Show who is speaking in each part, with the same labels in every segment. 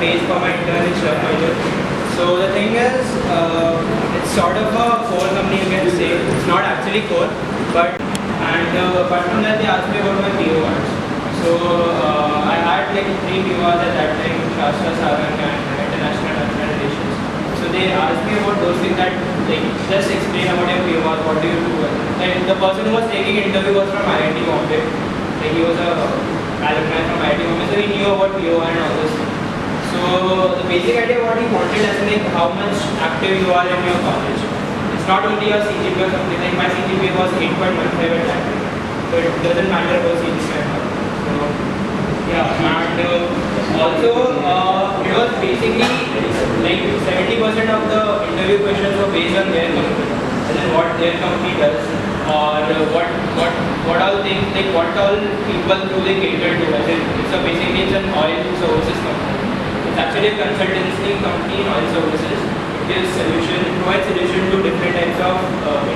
Speaker 1: page for my intern in Shrav Major. So the thing is, it's sort of a core company, you can say. It's not actually core, but apart from that, they asked me about my PORs. So I had like 3 PORs at that time: Shastra, Sarang, and International Relations. So they asked me about those things, that like just explain about your PORs. What do you do? And the person who was taking interview was from IIT Bombay. Like he was a alumni from IIT Bombay, so he knew about POR and all those things. So the basic idea what he wanted is like how much active you are in your college. It's not only your CGPA or something. Like my CGPA was 8.15 at that time, so it doesn't matter about CGPA. So yeah, and also it was basically like 70% of the interview questions were based on their company, and then what their company does, or what all things, like what all people do they cater to. As in, so basically it's an oil services company. It's actually a consultancy company in oil services. It provides solution to different types of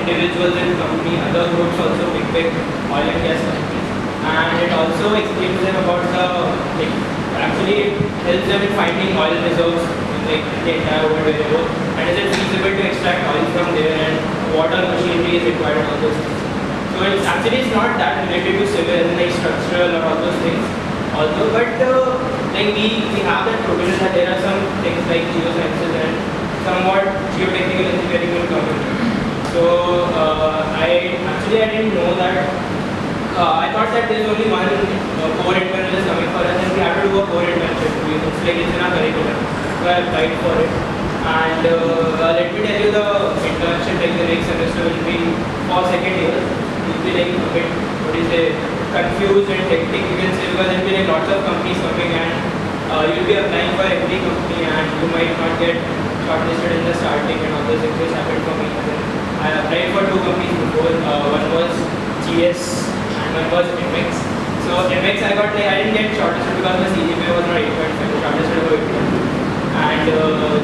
Speaker 1: individuals and company, other groups also, big oil and gas companies. And it also explains them about the, like, actually helps them in finding oil reserves in like the entire world where they go. And is it feasible to extract oil from there, and what all machinery is required and all those things. So it's not that related to civil, like structural or all those things. Also, but like we have that provision that there are some things like geosciences and somewhat geotechnical engineering will come in. So I didn't know that. I thought that there's only one core intern is coming for us, and we have to do a core internship. It's like it's in our curriculum, so I applied for it. And let me tell you, the internship, like the next semester, will be for second year. You'll be like a bit, what do you say, confused and hectic, you can say, because there'll be like lots of companies coming, and you'll be applying for every company, and you might not get shortlisted in the starting, and all those things. This happened for me. I applied for 2 companies before. One was GS and one was MX. So MX I didn't get shortlisted because my CGPA was not 8.5, shortlisted about 8.5. And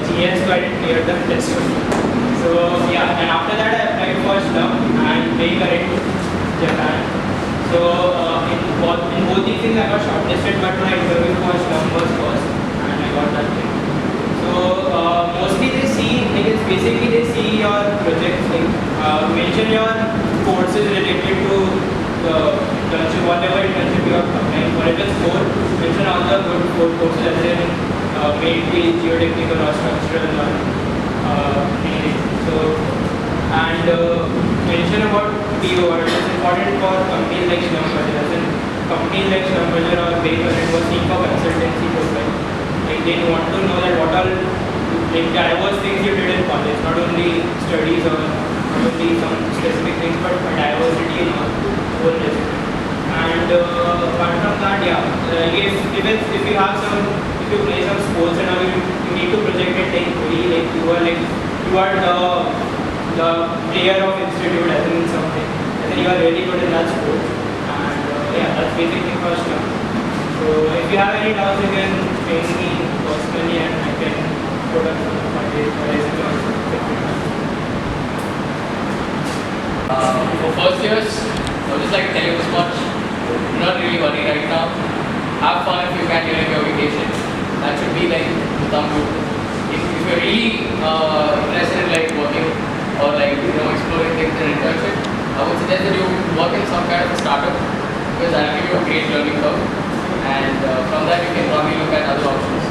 Speaker 1: GS, so I didn't clear the test. So yeah, and after that I applied for SLUM and Bakery, Japan. So in both these things I got shortlisted, but my interview for SLUM was first, and I got that thing. So mostly they see, like it's basically they see your projects, like mention your courses related to the internship, whatever internship you are applying for. If it's core, mention all the good courses, as in mainly geotechnical or structural or anything. So, and mention about POR. It's important for companies like Shriram Major. As in companies like Shriram Major or Baker, it was seeking for consultancy profile. Like they want to know that what all like diverse things you did in college, not only studies or not only some specific things, but diversity in all whole resume. And apart from that, yeah, if you have some, if you play some sports and all, you need to project it like you are the player of institute, as in something, as in you are really good in that sport. And yeah, that's basically first now. So if you have any doubts, you can train me personally, and I can put up my resume also.
Speaker 2: For first years, I would just like to tell you this much. Do not really worry right now. Have fun if you can during your vacation. That should be like the thumb rule. If you're really interested in like working or like exploring things in internship, I would suggest that you work in some kind of a startup, because that will give you a great learning curve. And from that you can probably look at other options.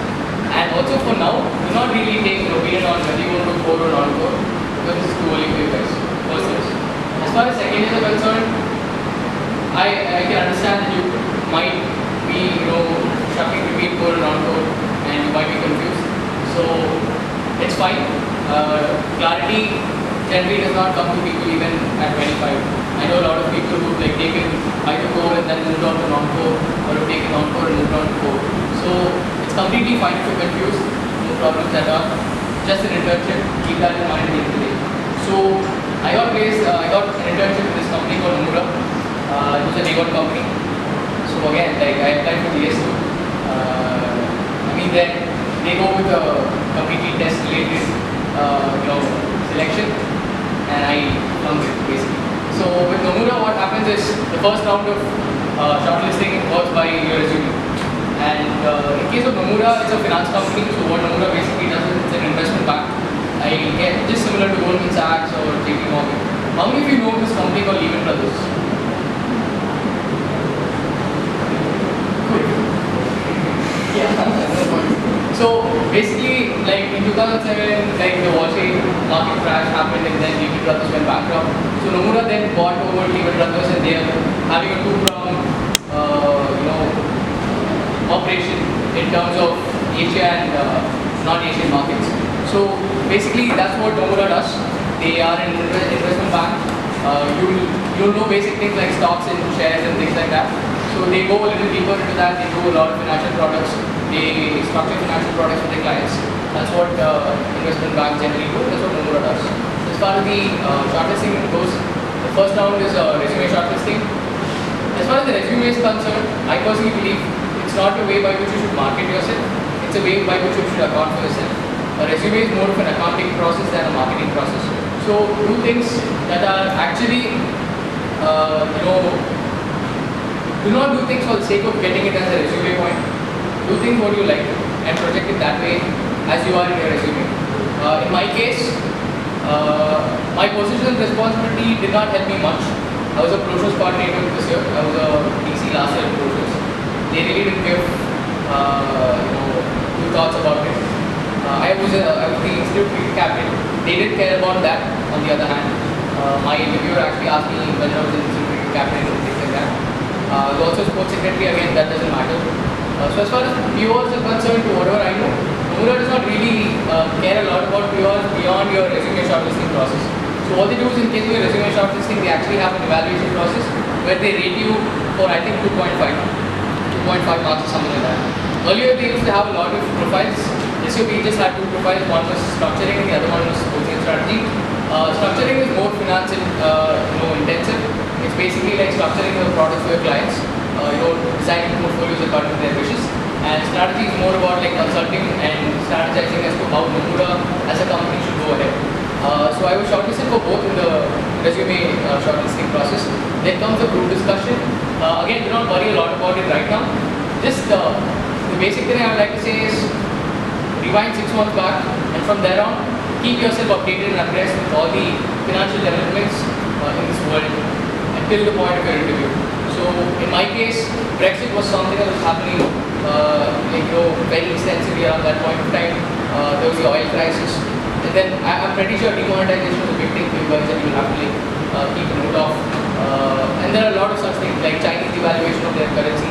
Speaker 2: And also for now, do not really take an opinion on whether you want to core or non-core, because this is too early for you guys. First years. As far as second years are concerned, I can understand that you might be shuffling between core and non-core, and you might be confused. So it's fine. Clarity generally does not come to people even at 25. I know a lot of people who've like taken either core and then moved on to non-core, or have taken non-core and moved on to core. So it's completely fine if you're confused. No problems at all. Just an internship. Keep that in mind at the end of the day. So I got an internship with this company called Nomura. It was a day one company. So again, like I applied for the DS2. Then they go with a completely test related selection, and I flunked it basically. So with Nomura, what happens is the first round of shortlisting was by your resume. And in case of Nomura, Nomura is a finance company, so what Nomura basically does is it's an investment bank. I get just similar to Goldman Sachs or JP Morgan. How many of you know this company called Lehman Brothers? Good. Yeah. So basically, like in 2007, like the Wall Street market crash happened, and then Lehman Brothers went bankrupt. So Nomura then bought over Lehman Brothers, and they are having a two-pronged, operation in terms of Asia and non-Asian markets. So basically, that's what Nomura does. They are an investment bank. You'll know basic things like stocks and shares and things like that. So they go a little deeper into that. They do a lot of financial products. They structure financial products for their clients. That's what investment banks generally do. That's what Nomura does. As far as the shortlisting goes, the first round is resume shortlisting. As far as the resume is concerned, I personally believe it's not a way by which you should market yourself. It's a way by which you should account for yourself. A resume is more of an accounting process than a marketing process. So do things that are actually, do not do things for the sake of getting it as a resume point. Do things what you like and project it that way as you are in your resume. In my case, my position and responsibility did not help me much. I was a brochures coordinator this year. I was a DC last year in brochures. They really didn't give, good thoughts about it. I was the institute cricket captain. They didn't care about that. On the other hand, my interviewer actually asked me whether I was an institute cricket captain and things like that. I was also sports secretary. Again, that doesn't matter. So as far as POs are concerned, to whatever I know, Nomura does not really care a lot about POs beyond your resume shortlisting process. So what they do is, in case of your resume shortlisting, they actually have an evaluation process where they rate you for, I think, 2.5 marks or something like that. Earlier they used to have a lot of profiles. This year we just had two profiles. One was structuring and the other one was coaching strategy. Structuring is more finance intensive. It's basically like structuring the products for your clients. Designing portfolios according to their wishes. And strategy is more about like consulting and strategizing as to how Nomura as a company should go ahead. So I was shortlisted for both in the resume shortlisting process. Then comes the group discussion. Again, do not worry a lot about it right now. Just the basic thing I would like to say is rewind 6 months back, and from there on, keep yourself updated and abreast with all the financial developments in this world until the point of your interview. So in my case, Brexit was something that was happening very extensively around that point of time. There was the oil crisis. And then I'm pretty sure demonetization was a big thing for you guys that you will have to keep a note of. And there are a lot of such things like Chinese devaluation of their currency.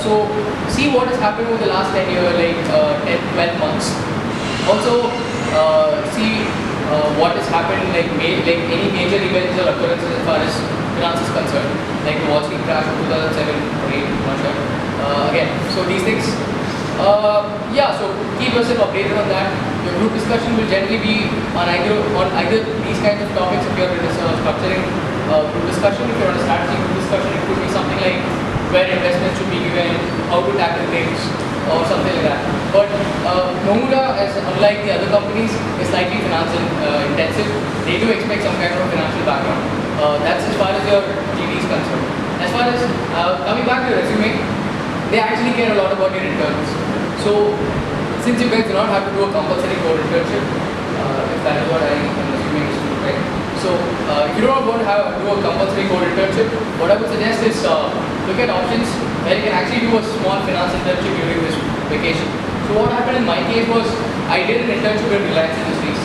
Speaker 2: So see what has happened over the last 10 years, 10-12 months. Also see what has happened, like any major events or occurrences as far as finance is concerned, like the Wall Street crash of 2007 or 8, I'm not sure. Again, so these things. So keep yourself updated on that. Your group discussion will generally be on either these kinds of topics. If you're in a structuring group discussion, if you're on a strategy group discussion, it could be something like where investments should be given, how to tackle things, or something like that. But Nomura, as unlike the other companies, is slightly finance intensive. They do expect some kind of financial background. That's as far as your GD is concerned. As far as coming back to your resume, they actually care a lot about your interns. So since you guys do not have to do a compulsory core internship, if that is what I am assuming is true, right? So if you don't want to do a compulsory core internship, what I would suggest is look at options where you can actually do a small finance internship during this vacation. So what happened in my case was I did an internship in Reliance Industries,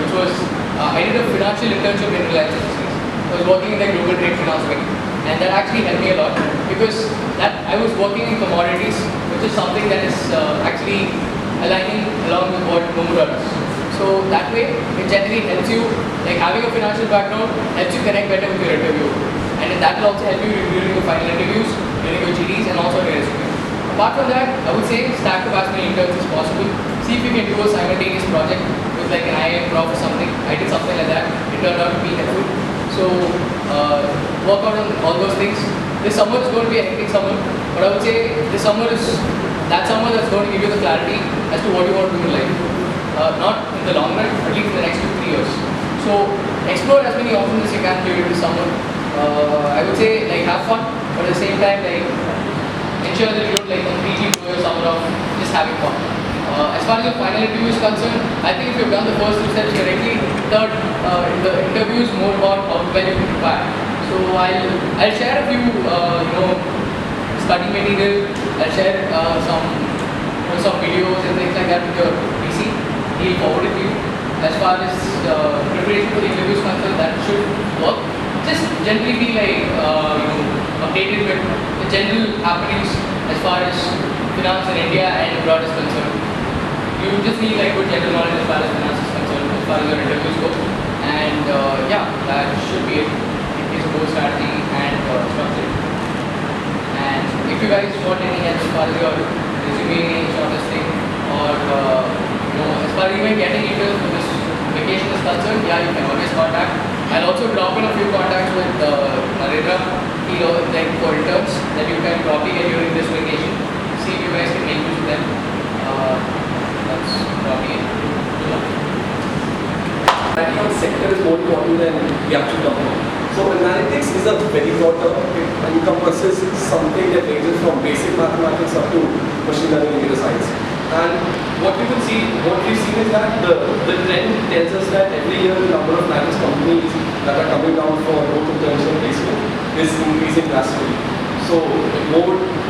Speaker 2: which was I did a financial internship in Reliance Industries. I was working in the global trade finance wing, and that actually helped me a lot because I was working in commodities, which is something that is actually aligning along with what Nomura does. So that way, it generally helps you, like having a financial background helps you connect better with your interview, and that will also help you during your final interviews, during your GDs, and also your resume. Apart from that, I would say stack up as many interns as possible. See if you can do a simultaneous project with like an IIM prof or something. I did something like that. It turned out to be helpful. So work out on all those things. This summer is going to be a hectic summer, but I would say this summer is that summer that's going to give you the clarity as to what you want to do in life. Not in the long run, at least in the next 2-3 years. So explore as many options as you can during the summer. I would say have fun, but at the same time ensure that you don't completely blow your summer off. Just just having fun. As far as the final interview is concerned, I think if you've done the first two steps correctly, the interview is more about how well you can prepare. So I'll share a few study material. I'll share some videos and things like that with your PC. He'll forward it to you. As far as preparation for the interview is concerned, that should work. Just generally be like updated with the general happenings as far as finance in India and abroad is concerned. You just need like good general knowledge as far as finance is concerned, as far as your interviews go. And yeah, that should be it. It is a goal strategy and structure. And if you guys want any help as far as your resume, shortlisting, or as far as even getting into this vacation is concerned, yeah, you can always contact. I'll also drop in a few contacts with Narendra, like for interns that you can probably get during this vacation. See if you guys can make use of them. That's probably it. Good luck.
Speaker 3: Analytics sector is more important than the actual company. So analytics is a very broad term. It encompasses something that ranges from basic mathematics up to machine learning and data science. And what we've seen is that the trend tells us that every year the number of analytics companies that are coming down for both internship and placement is increasing drastically. So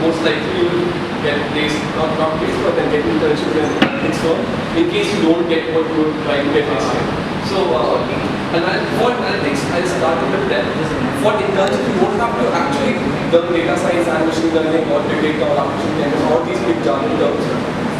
Speaker 3: most likely you will get placed, not placed, but then get internship in analytics firm in case you don't get what you would try to get next year. So for analytics, I'll start with that. For internship, you won't have to actually learn data science and machine learning or big data or application language, all these big jargon terms.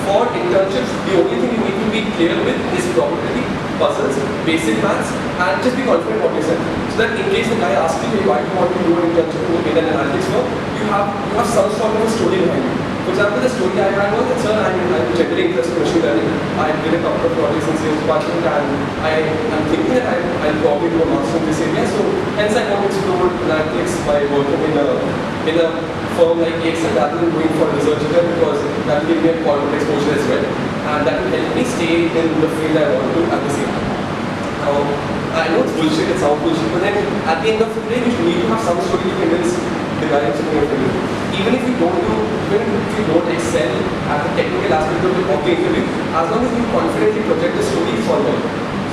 Speaker 3: For internships, the only thing you need to be clear with is probability, puzzles, basic maths, and just be confident what you said. So that in case the guy asks you, hey, why do you want to do an internship in an analytics firm, you have some sort of a story behind you. For example, the story I had was that, sir, I'm generally interested in machine learning. I did a couple of projects in sales department, and I'm thinking that I'll probably do a master's in this area. So hence I want to explore analytics by working in a firm like EXL rather than going for research there, because that will give me a corporate exposure as well, and that will help me stay in the field I want to at the same time. Now, I know it's bullshit, it sounds bullshit, but then at the end of the day, you need to have some story to convince the guy who's in front of you. Even if you don't excel at the technical aspect of the interview, as long as you confidently project the story, it's all well.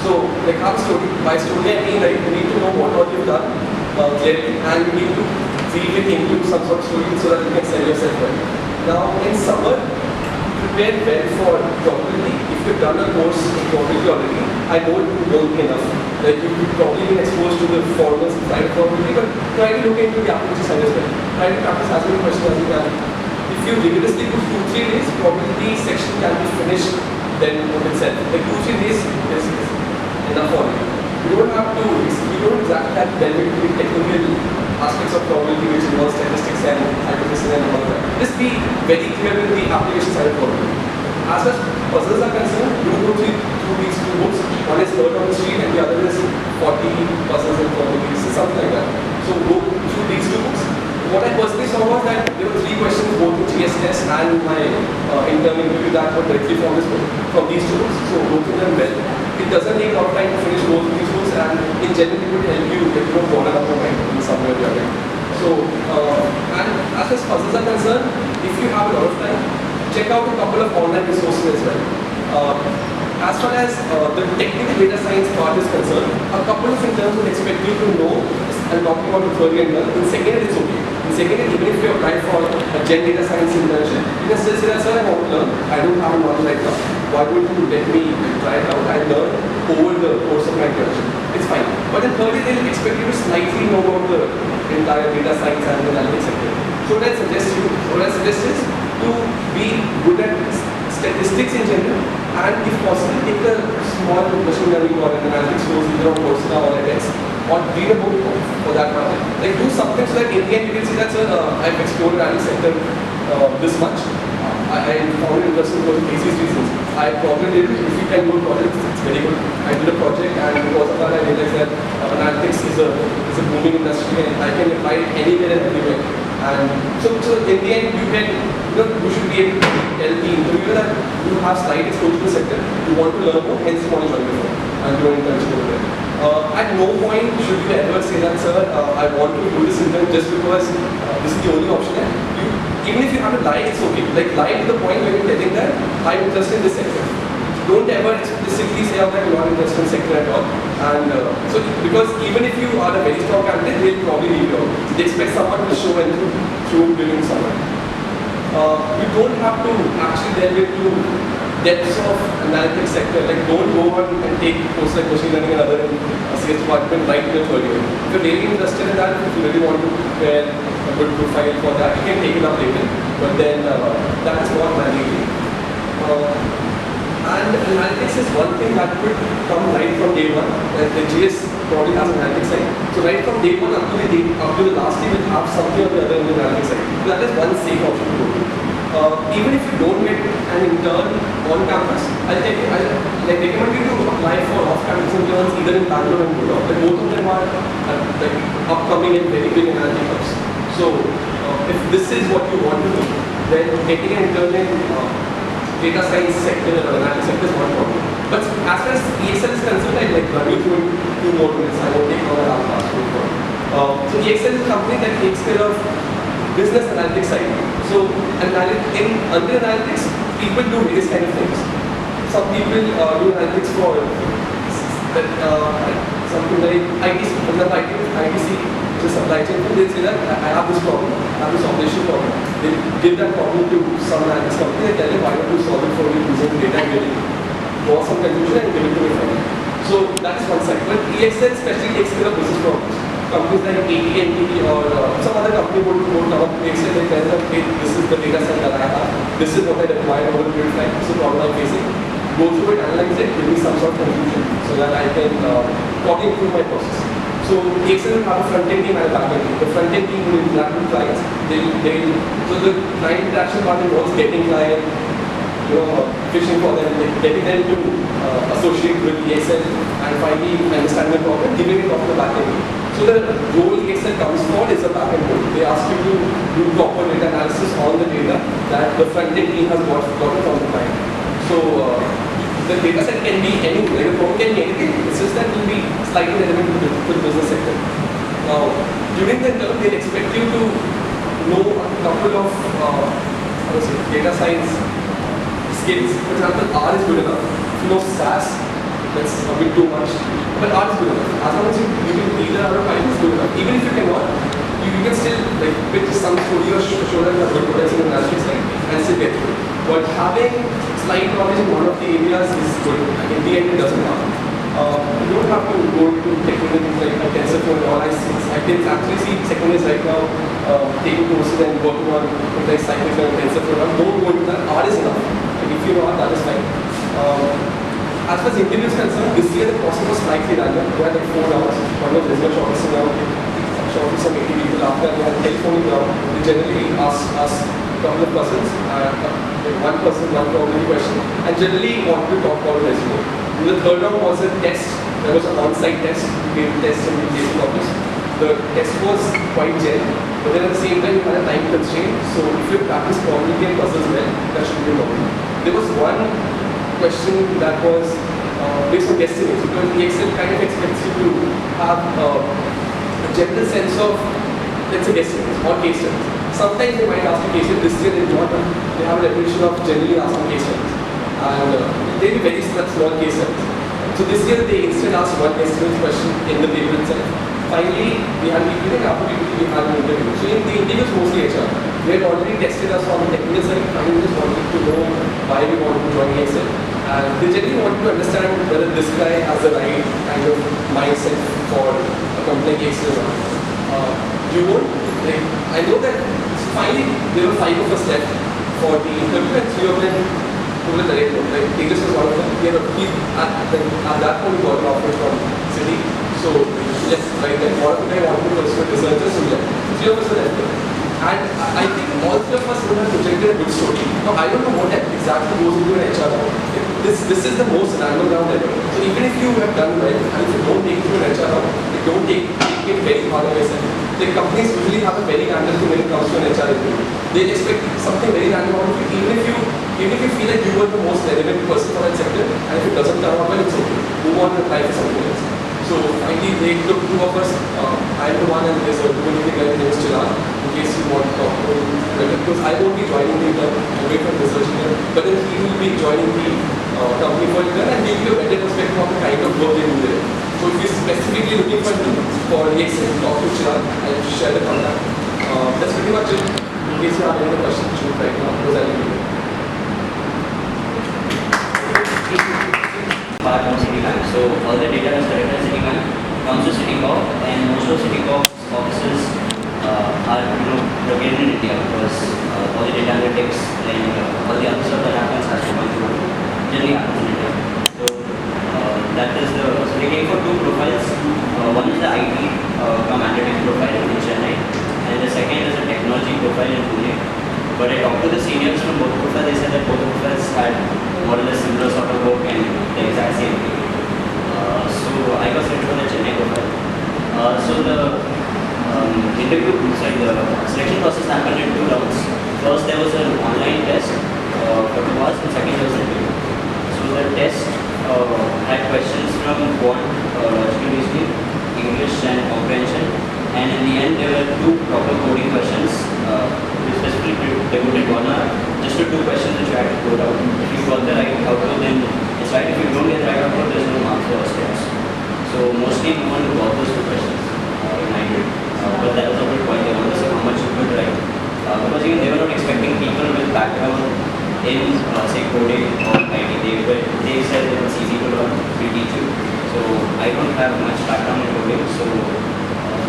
Speaker 3: So, like have a story. By story I mean, right, you need to know what all you've done clearly, and you need to weave it into some sort of story so that you can sell yourself well. Now, in summer, prepare well for probability. If you've done a course in probability already, I know it won't be enough. Like you've probably been exposed to the formulas inside probability, but try to look into the application side as well. Try to practice as many questions as you can. If you rigorously do 2-3 days, probability section can be finished then on itself. Like 2-3 days is enough for you. You don't exactly have to delve into the technical aspects of probability which involves statistics and hypothesis and all that. Just be very clear with the application side of probability. As far as puzzles are concerned, you go through these two books. One is Learn on the Street and the other is 40 Puzzles and Probabilities, something like that. So go through these two books. What I personally saw was that there were 3 questions both in GS test and my intern interview that were directly from this book, from these two books. So go through them well. It doesn't take a lot of time to finish both of these books, and in general it would help you get broaden up your mind in some way or the other. So and as far as puzzles are concerned, if you have a lot of time, check out a couple of online resources as well. As far as the technical data science part is concerned, a couple of interns would expect you to know, I'm talking about the theory and learn. In second year, it's okay. In second year, even if you apply for a gen data science internship, you can still say that, sir, I want to learn. I don't have a knowledge right now. Why would you let me try it out and learn over the course of my internship? It's fine. But in third year, they'll expect you to slightly know about the entire data science and analytics sector. So what I suggest is to be good at statistics in general, and if possible, take a small machine learning or an analytics course either on Coursera or edX, or read a book for that matter. Like do something so that in the end you can see that, sir, I've explored analytics sector this much. I found it interesting for these reasons. I probably did it. If you can do a project, it's very good. I did a project, and because of that I realized that analytics is a booming industry and I can apply it anywhere and everywhere. And so in the end you should be able to tell the interviewer that you have slight exposure to the sector, you want to learn more, hence you want to join the firm and do an internship over there. At no point should you ever say that, sir, I want to do this intern just because this is the only option. Even if you have to lie, it's okay. Like lie to the point where you're telling that I'm interested in this sector. Don't ever explicitly say I'm not interested in sector at all. And so because even if you are a very strong candidate, they'll probably leave you out. They expect someone to show and through during someone. You don't have to actually delve into depths of analytics sector. Like don't go on and take courses like machine learning and other in CS department right in your third year. If you're really interested in that, if you really want to prepare a good profile for that, you can take it up later. But then that is not mandatory. And analytics is one thing that could come right from day one. Like the GS probably has an analytics side. So right from day one up to the last day, we'll have something or the other in the analytics side. So that is one safe option to go to. Even if you don't get an intern on campus, I'll tell you, like recommend you to apply for off-campus interns either in Bangalore and Gurgaon. Like both of them are like upcoming and very big analytics hubs. So if this is what you want to do, then getting an intern in data science sector or analytics sector is not a problem. But as far as EXL is concerned, I'd like run you through in 2 more minutes. I won't take long and I'll pass through. So EXL is a company that takes care of business analytics side. So under analytics, people do various kind of things. Some people do analytics for something like ITC, for example, ITC, which is supply chain. They say that I have this problem, I have this operation problem. They give that problem to some analytics company and tell them why don't you solve it for me using data and getting draw some conclusion and give it to me finally. So that is one side. But EXL especially takes care of business problems. Companies like AT&T or some other company would come up to EXL and tell them, hey, this is the data set that I have, this is what I deployed over a period of time, this is the problem I'm facing. Go through it, analyze it, give me some sort of conclusion so that I can probably improve my process. So EXL will have a front-end team and a back-end team. The front-end team will interact with clients. So the client interaction part involves getting client, fishing for them, getting them to associate with EXL and finally understand the problem, giving it off the back-end team. So the role EXL comes for is a back-end role. They ask you to do proper data analysis on the data that the front-end team has gotten from the client. So the data set can be anything, like a problem can be anything. It's just that it will be slightly relevant to the business sector. Now, during the term, they expect you to know a couple of data science skills. For example, R is good enough. If you know SAS, that's a bit too much. But R is good enough. As long as you can either out of Python is good enough. Even if you cannot, you can still like pitch some story or show them a good potential in analytics side and still get through. But having slight knowledge in one of the areas is good. In the end, it doesn't matter. You don't have to go to technical things like TensorFlow and all. I can actually see secondaries right now taking courses and working on like scikit-learn and TensorFlow. Don't go into that. R is enough. Like if you know R, that is fine. As far as interviews concerned, this year the process was slightly random. We had like 4 rounds. One was resume shortlisting round, shortlisting some 80 people. After that, we had a telephonic round. They generally ask us a couple of questions, one person, one probability question, and generally wanted to talk about resume. And the third round was a test. There was an on-site test. We gave a test in the engagement office. The test was quite gen, but then at the same time, we had a time constraint. So if you practice probability and puzzles well, that should be a problem. There was one question that was based on guesstimates, because EXL kind of expects you to have a general sense of, let's say, guesstimates or case studies. Sometimes they might ask you case studies. This year they don't. They have a reputation of generally asking case studies, and they'll be very small case studies. So this year they instead asked one guesstimate question in the paper itself. Finally, we had after we had an interview. So in the interview was mostly HR. They had already tested us on the technical side. Finally, just wanted to know why we wanted to join EXL. And they generally wanted to understand whether this guy has the right kind of mindset for a company like EXL or not. You won't. Like, I know that finally there were 5 of us left for the interview and 3 of them who were the right one. Like, Tejas was one of them. At that point, we got an offer from City. So, yes, right then, one of the guy wanted to pursue researchers, so we left. 3 of us were left. And I think all 3 of us would have projected a good story. Now, I don't know what exactly goes into an HR round. This is the most random round ever. So even if you have done well, and if you don't take it to an HR round, you don't take it very hard on yourself. The companies usually have a very random thing when it comes to an HR interview. They expect something very random out of you, even if you feel like you were the most relevant person for that sector, and if it doesn't turn out well, it's okay. Move on and apply for something else. So finally, they took 2 of us. I'm the one, and there's a woman guy named Chirag. In case you want to talk to him, because I won't be joining the intern, away from research here, but then he will be joining yes, talk to Chirag. I'll share the contact. That's pretty much it. In case you have any questions, shoot right now, because I'll give you.
Speaker 4: Part of Citibank. So all the data is collected at Citibank, comes to Citicorp, and most of Citicorp's offices are located in India because all the data analytics and all the other stuff that happens has to come through generally happens in India. So that is the so we came for two profiles. One is the IT analytics profile in Chennai, and the second is a technology profile in Pune. But I talked to the seniors from both profiles. They said that both profiles had more or less similar sort of work and the exact same thing. So I got selected for the Chennai profile. So the the selection process happened in 2 rounds. First there was an online test for 2 hours, and second there was an interview. So the test had questions from quant, logical reasoning, English and comprehension, and in the end there were 2 proper coding questions, specifically devoted 1 hour, just to 2 questions which you had to code out. If you got the right output, then it's right. If you don't get the right output, there's no marks for steps. So mostly no one got those 2 questions in I did. But that was a good point. They wanted to see how much you could write. Because even they were not expecting people with background in say coding or IT. They said it was easy to learn, we teach you. So I don't have much background in coding, so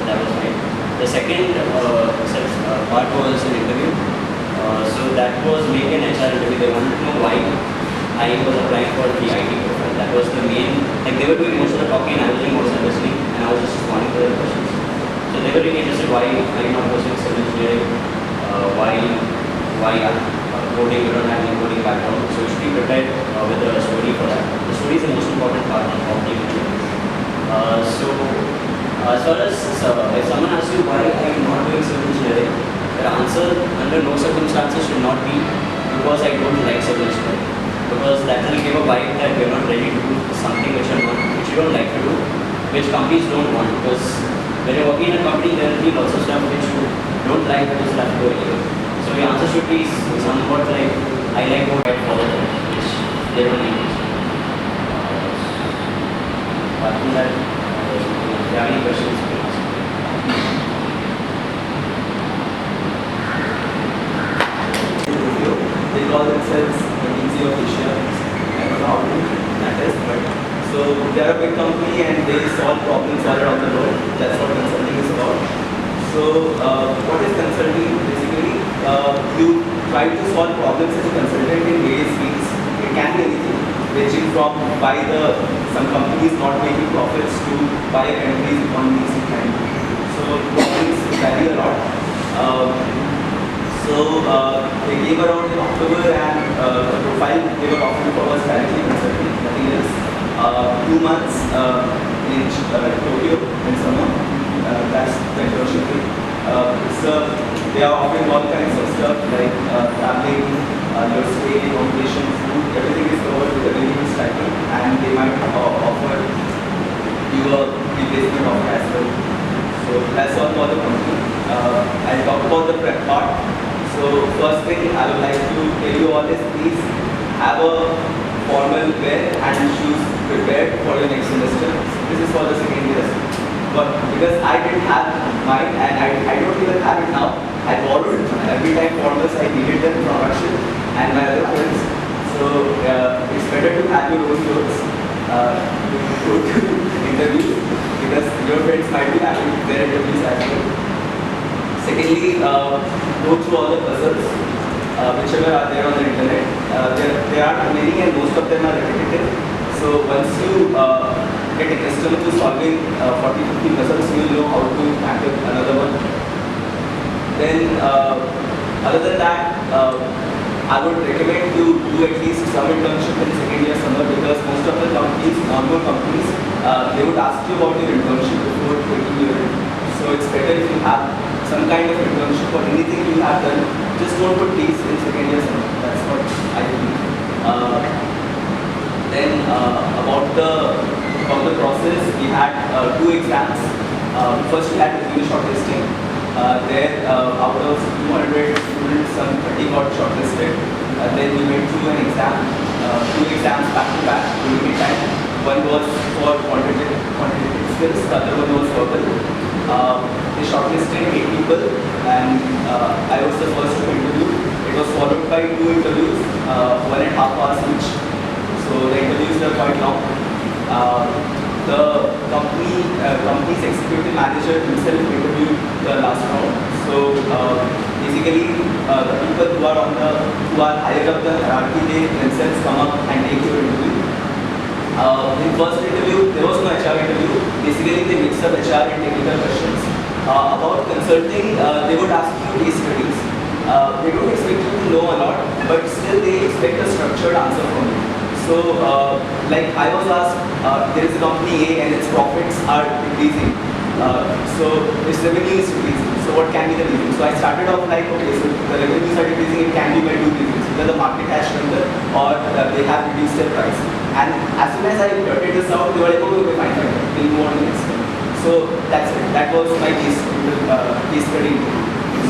Speaker 4: that was fine. The second part was an interview. So that was mainly an HR interview. They wanted to know why I was applying for the IT profile. That was the main, like they were doing most of the talking and I was doing most of the listening, and I was just responding to their questions. So they were really interested why are you not pursuing civil engineering, why coding, you don't have any coding background. So you should be prepared with a story for that. The story is the most important part of the interview. So as far as if someone asks you why I am not doing civil engineering, the answer under no circumstances should not be because I don't like civil engineering. Because that will give a vibe that we are not ready to do something which you don't like to do, which companies don't want. Because when you're working in a company, there will be lots of stuff which you don't like, which will have to go anyway. So the answer should be somewhat like, I like what I follow, which they don't need. Apart from that, if you have any questions, you can ask.
Speaker 5: They call themselves the easy of Asia. I don't know how that is, but so they're a big company and they solve problems all around the world. That's what consulting is about. So what is consulting? Basically, you try to solve problems as a consultant in various fields. It can be anything, ranging from some companies not making profits to why a country's economy is declining. So problems vary a lot. They came around in October and the profile they were offering for was directly consulting, nothing else. 2 months in Tokyo in summer. That's the internship. They are offering all kinds of stuff like traveling, your stay, accommodation, food, everything is covered with a very good stipend, and they might offer you a replacement offer as well. So that's all for the company. I'll talk about the prep part. So first thing I would like to tell you all is please have a formal wear and shoes prepared for your next semester. This is for the second year. But because I didn't have mine and I don't even have it now, I borrowed every time formals I needed them from Russian and my other friends. So it's better to have your own clothes to go to interviews because your friends might be having their interviews as well. Secondly, go through all the puzzles, whichever are there on the internet. There are many and most of them are repetitive. So once you get accustomed to solving 40-50 puzzles, you will know how to tackle another one. Then, other than that, I would recommend you do at least some internship in second year summer because most of the companies, normal companies, they would ask you about your internship before taking you in. So it's better if you have some kind of internship or anything you have done. Just don't put these in second year summer. That's what I believe. Then about the process, we had 2 exams. First we had review shortlisting. There out of 200 students, some 30 got shortlisted. Then we went through an exam, 2 exams back to back during the time. One was for quantitative skills, the other one was verbal. they shortlisted 8 people, and I was the first to interview. It was followed by 2 interviews, 1.5 hours each. So the interviews were quite long. The company's executive manager himself interviewed the last round. So basically, the people who are higher up the hierarchy, they themselves come up and take your interview. In first interview, there was no HR interview. Basically, they mixed up HR and technical questions. About consulting, they would ask you case studies. They don't expect you to know a lot, but still they expect a structured answer from you. So, like I was asked, there is a company A and its profits are decreasing. So its revenue is decreasing. So what can be the reason? So I started off like, okay, so the revenues are decreasing, it can be by 2 reasons. Either the market has shrunken or they have reduced their price. And as soon as I blurted this out, they were like, okay, fine, we'll move on to the next one. So that's it. That was my case study.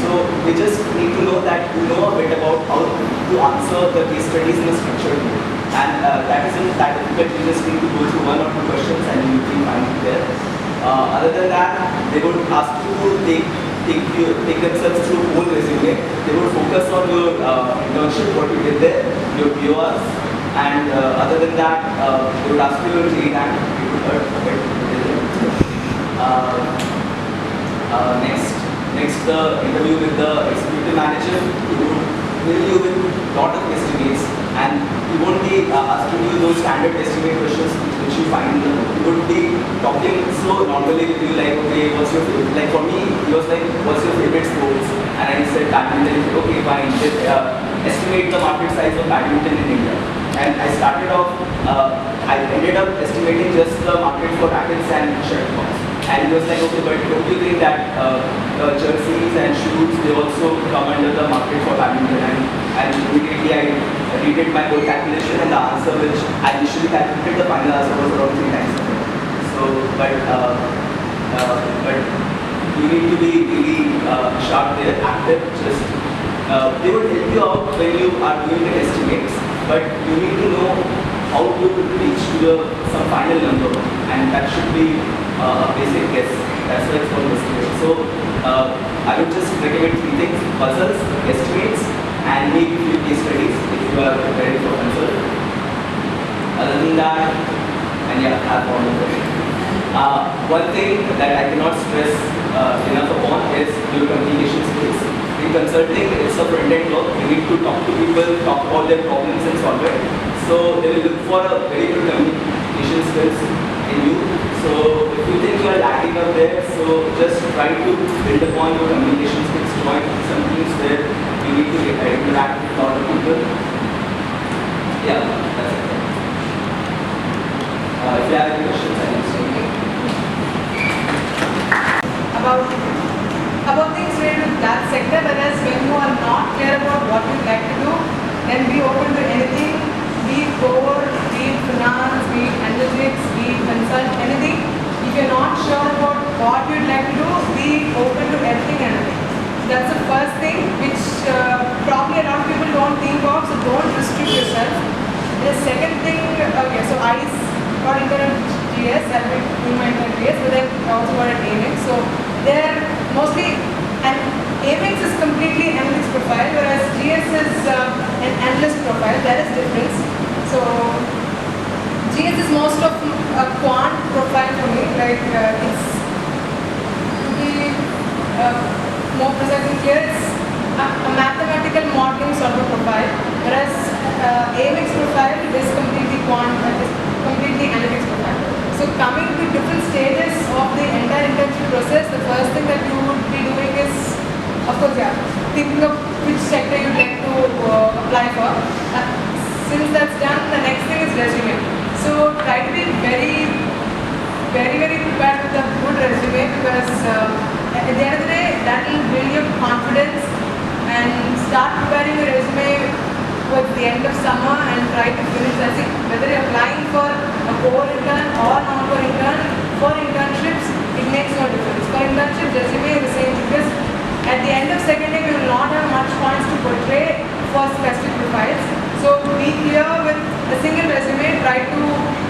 Speaker 5: So we just need to know that you know a bit about how to answer the case studies in a structured way. And that isn't that difficult. You just need to go through 1 or 2 questions and you will find it there. Other than that, they would ask you to take themselves through whole resume. They would focus on your internship, what you did there, your PORs, and other than that, they would ask you your JEE rank. You would heard a bit. Next, the interview with the executive manager. He would fill you with lot of estimates, and he won't be asking you those standard estimate questions which you find in the book. He would be talking so normally with you, like, okay, what's your favorite? Like for me, he was like, what's your favorite sports? And I said badminton. He said, okay, fine. Estimate the market size of badminton in India. And I started off. I ended up estimating just the market for rackets and shuttlecocks. And he was like, okay, but don't you think that jerseys and shoes, they also come under the market for badminton? And immediately I redid my whole calculation, and the answer which I initially calculated, the final answer was around 3 times. So, but you need to be really sharp there, active. Just they would help you out when you are doing the estimates, but you need to know how to reach to some final number, and that should be a basic guess. That's why it's called estimate. So I would just recommend 3 things: puzzles, estimates, and maybe few case studies if you are preparing for consult. Other than that, and yeah, I have one more question. One thing that I cannot stress enough upon is your communication skills. In consulting, it's a front-end work. You need to talk to people, talk about their problems and solve it. So they will look for a very good communication skills in you. So if you think you are lacking up there, so just try to build upon your communication skills. Join some teams where you need to interact with a lot of people. Yeah, that's it. If you have any questions, I can say.
Speaker 6: About things related to that sector, whereas when you are not clear about what you'd like to do, then be open to anything, be it core, be it finance, be it analytics, be it consult, anything. If you're not sure about what you'd like to do, be open to everything and anything. That's the first thing which probably a lot of people don't think of, so don't restrict yourself. The second thing, okay, so I got intern at GS, I've been doing my intern at GS, but then I also got at AMEX. So they're mostly, and AMEX is completely analytics profile, whereas GS is an analyst profile. There is difference. So GS is most of a quant profile for me, like it's to be more precise and clear, it's a mathematical modeling sort of profile, whereas AMEX profile is completely quant, completely analytics profile. So coming to different stages of the entire internship process, the first thing that you would be doing is, of course, yeah, thinking of which sector you'd like to apply for. Since that's done, the next thing is resume. So try to be very prepared with a good resume, because at the end of the day, that will build your confidence, and start preparing your resume towards the end of summer and try to finish that. See, whether you're applying for a core intern or non-core intern, for internships, it makes no difference. For internships, resume is the same, because at the end of second year, you will not have much points to portray for specific profiles. So be clear with a single resume, try to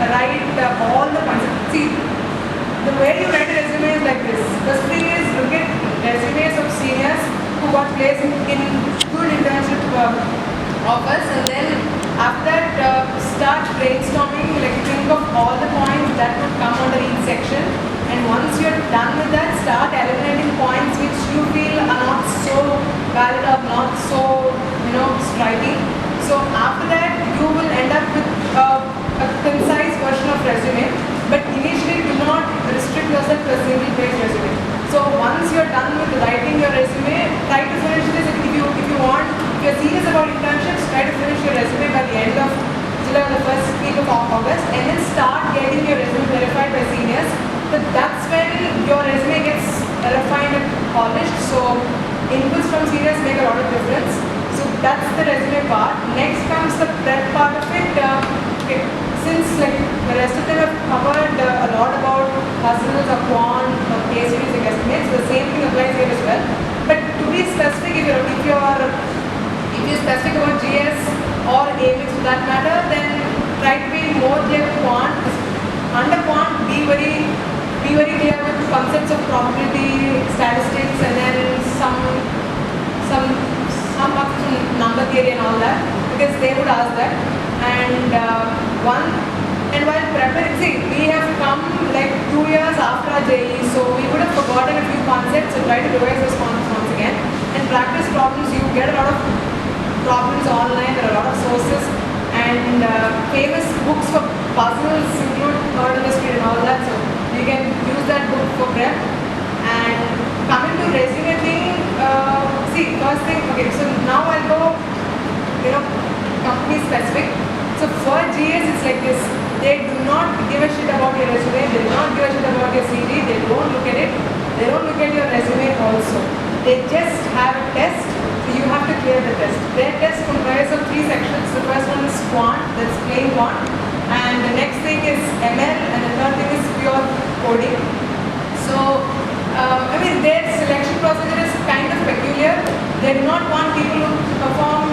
Speaker 6: write all the points. See, the way you write a resume is like this. First thing is look at resumes of seniors who got placed in good internship offers, and then after that start brainstorming, like think of all the points that would come under each section, and once you're done with that, start eliminating points which you feel are not so valid or not so striking. So after that you will end up with a concise version of resume, but initially do not restrict yourself to a single page resume. So once you're done with writing your resume, try to finish this. If you want, if you're serious about internships, try to finish your resume by the end of July or the first week of August, and then start getting your resume verified by seniors. So that's when your resume gets refined and polished. So inputs from seniors make a lot of difference. So that's the resume part. Next comes the prep part of it. Since like the rest of them have covered a lot about puzzles or quant or case studies and estimates, the same thing applies here as well. But to be specific, if you're specific about GS or AMIX for that matter, then try to be more clear with quant. Under quant, be very clear with concepts of probability, statistics, and then some number theory and all that, because they would ask that. And while preparing, see, we have come like 2 years after our JEE, so we would have forgotten a few concepts, so try to revise those concepts once again. And practice problems, you get a lot of problems online, there are a lot of sources, and famous books for puzzles include Third Industry and all that, so you can use that book for prep. And coming to resume thing, see, first thing, okay, so now I'll go, company specific. So for GS, it's like this. They do not give a shit about your resume. They do not give a shit about your CV. They don't look at it. They don't look at your resume also. They just have a test. So you have to clear the test. Their test comprises of 3 sections. The first one is quant, that's plain quant. And the next thing is ML. And the third thing is pure coding. So, their selection procedure is kind of peculiar. They do not want people who perform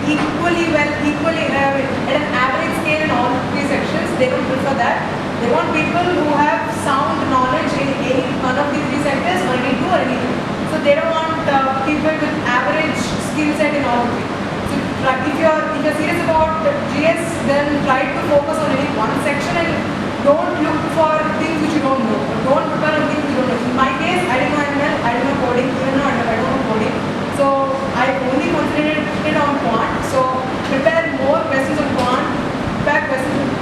Speaker 6: equally well, at an average scale in all 3 sections. They don't prefer that. They want people who have sound knowledge in any one of the 3 sectors, or any 2 or any 3. So they don't want people with average skill set in all 3. So if you're serious about GS, then try to focus on any one section and don't look for things which you don't know. Don't prepare on things you don't know. In my case, I didn't know ML, I didn't know coding, even though I don't know coding. So I only concentrated on quant. So prepare more questions on quant, prepare questions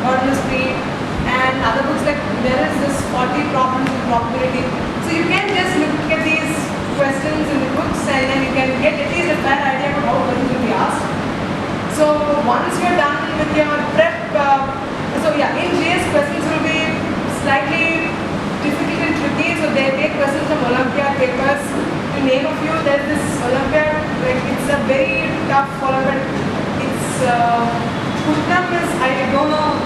Speaker 6: on the street, and other books like there is this 40 problems in probability. So you can just look at these questions in the books, and then you can get at least a fair idea about how questions will be asked. So once you're done with your prep, in GS questions will be slightly difficult and tricky. So they take questions from Olympiad papers. To name a few, there's this Olympiad, it's a very tough Olympiad. It's Putnam is, I don't know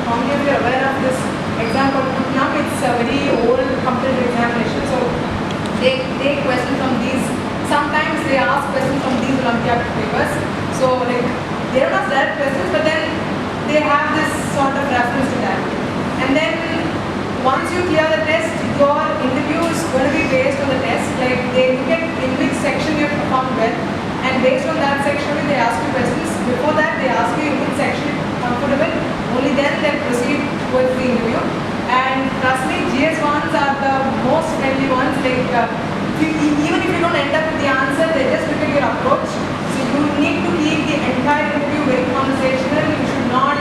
Speaker 6: how many of you are aware of this exam called Putnam. It's a very old competitive examination. So they take questions from these. Sometimes they ask questions from these Olympiad papers. So they don't ask direct questions, but then they have this sort of reference to that. And then once you clear the test, your interview is going to be based on the test. They look at in which section you have performed well, and based on that section they ask you questions. Before that they ask you in which section you are comfortable. Only then they proceed with the interview. And trust me, GS ones are the most friendly ones. Even if you don't end up with the answer, they just look at your approach. So you need to keep the entire interview very conversational. You should not,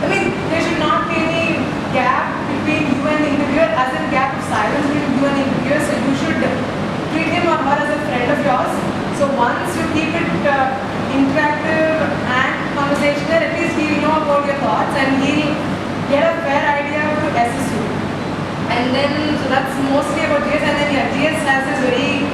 Speaker 6: there should not be any gap between you and the interviewer, as in gap of silence between you and the interviewer. So you should treat him or her as a friend of yours. So once you keep it interactive and conversational, at least he will know about your thoughts and he'll get a fair idea to assess you. And then, so that's mostly about GS. And then GS has this very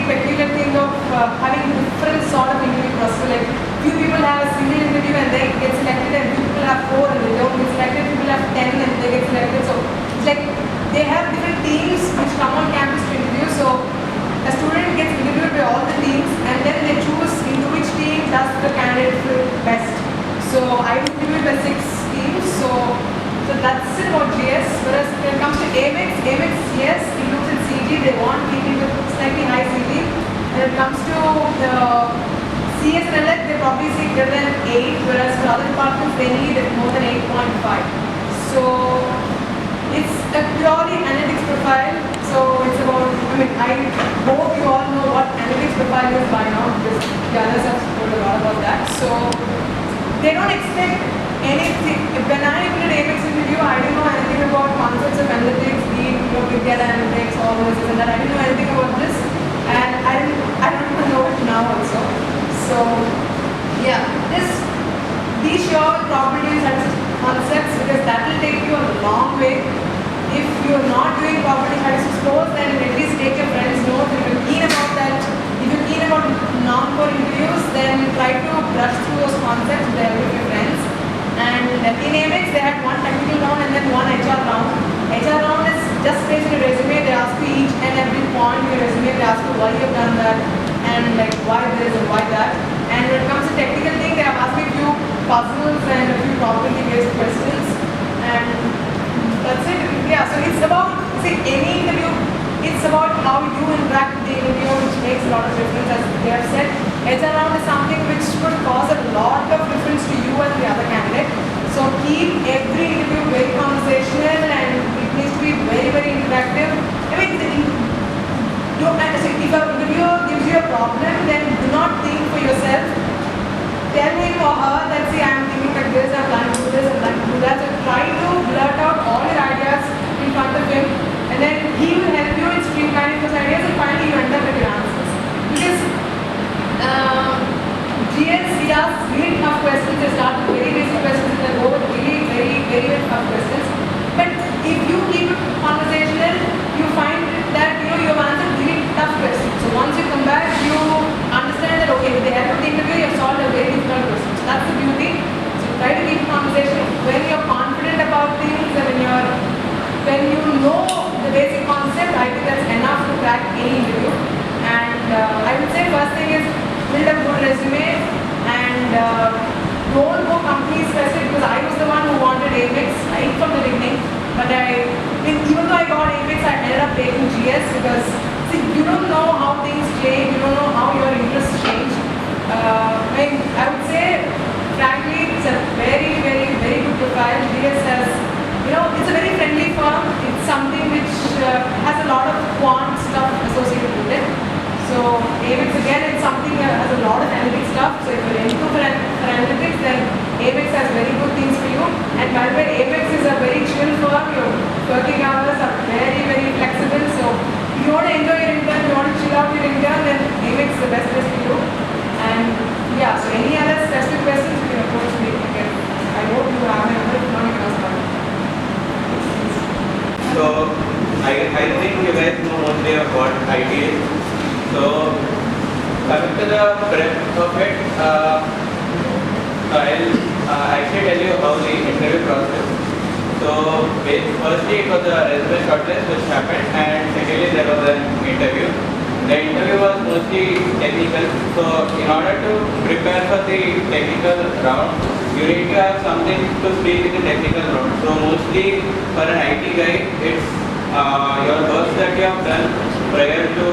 Speaker 6: peculiar thing of having different sort of interview process. Few people have a single interview and they get selected, and few people have 4 and they don't get selected. People have 10 and they get selected. So it's they have different teams which come on campus to interview. So a student gets interviewed by all the teams, and then they choose into which team does the candidate fit best. So I interviewed by 6 teams. So CS and LS, they probably see greater than 8, whereas for other departments, they need more than 8.5. So it's a purely analytics profile. So it's about, I hope you all know what analytics profile is by now, because the others have told a lot about that. So they don't expect anything. When I did AMEX interview, I didn't know anything about concepts of analytics, big data analytics, all this and that. I didn't know anything about this, and I don't even know it now also. So yeah, these sure probabilities and concepts, because that will take you a long way. If you're not doing probability statistics course, then at least take your friends' notes. If you're keen about that, if you're keen about non-core interviews, then try to brush through those concepts there with your friends. And in AMEX, they had one technical round and then one HR round. HR round is just based on your resume. They ask you each and every point in your resume. They ask you why you've done that and like why this and why that. And when it comes to technical thing, they have asked me a few puzzles and a few probability-based questions. And that's it. Yeah, so it's about, any interview, it's about how you interact with the interviewer, which makes a lot of difference, as they have said. HR round is something which could cause a lot of difference to you and the other candidate. So keep every interview very conversational and it needs to be very, very interactive. If an interviewer gives you a problem, then do not think for yourself. Tell him or her that, I'm thinking like this, I'm planning to do this, I'm planning to do that. So try to blurt out all your ideas in front of him, and then he will help you in streamlining those ideas, and finally you end up with your answers. Because GS, he asks really tough questions. They start with very basic questions and then go with really very tough questions. But if you keep it conversational, you find that you've answered really tough questions. So once you come back, you understand that with the help of the interview, you've solved a very difficult question. So that's the beauty. So try to keep conversation. When you're confident about things and when you know the basic concept, I think that's enough to crack any interview. And I would say first thing is build a good resume and don't go company specific, because I was the one who wanted AMEX right from the beginning. But even though I got AMEX, I ended up taking GS because you don't know how things change, you don't know how your interests change. I would say, frankly, it's a very good profile. GS has, it's a very friendly firm. It's something which has a lot of quant stuff associated with it. So AMEX again, it's something that has a lot of analytics stuff. So if you're into for analytics, then AMEX has very good things for you. And by the way, AMEX is a very chill firm. Your working hours are very flexible. So if you want to enjoy your intern, you want to chill out your intern, then AMEX is the best place for you. And yeah, so any other specific questions, you can approach me. I hope you have my number. If not, you can ask about it.
Speaker 5: So I think you guys know mostly of what IT is. So coming to the breadth of it, I'll actually tell you how the interview process. So firstly it was a resume shortlist which happened, and secondly there was an interview. The interview was mostly technical. So in order to prepare for the technical round, you need to have something to speak in the technical round. So mostly for an IT guy, it's your work that you have done prior to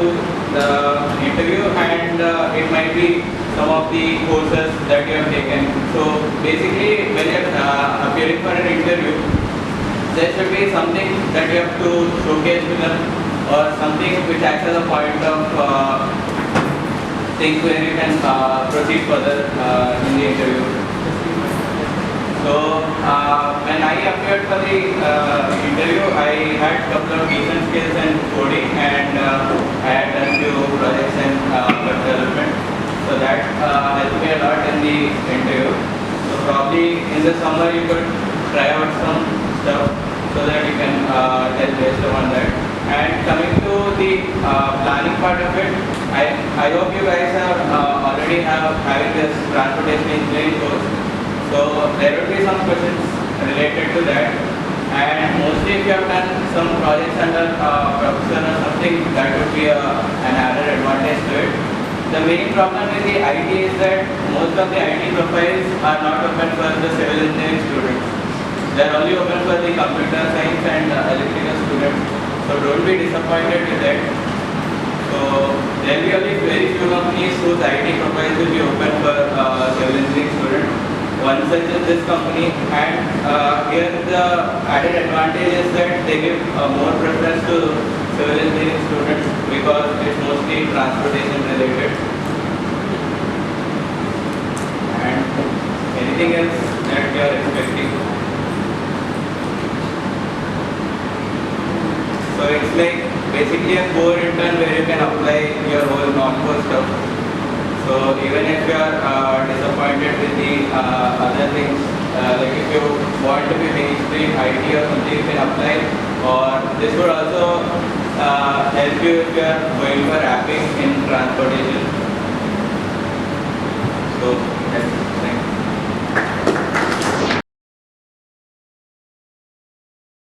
Speaker 5: the interview, and it might be some of the courses that you have taken. So basically, when you are appearing for an interview, there should be something that you have to showcase to them, or something which acts as a point of thing where you can proceed further in the interview. So when I appeared for the interview, I had a couple of decent skills in coding, and I had done few projects in web development. So that helped me a lot in the interview. So probably in the summer you could try out some stuff so that you can tell based on that. And coming to the planning part of it, I hope you guys are already having this transportation engineering course. So there will be some questions related to that, and mostly if you have done some projects under professor or something, that would be an added advantage to it. The main problem with the IT is that most of the IT profiles are not open for the civil engineering students. They are only open for the computer science and electrical students. So don't be disappointed with that. So there will be only very few companies whose IT profiles will be open for civil engineering students. One such is this company, and here the added advantage is that they give more preference to civil engineering students because it's mostly transportation related. And anything else that you are expecting? So it's like basically a core intern where you can apply your whole non-core stuff. So even if you are disappointed with the other things, like if you want to be mainstream IT or something, you can apply. Or this would also help you if you are going for apping in transportation. So that's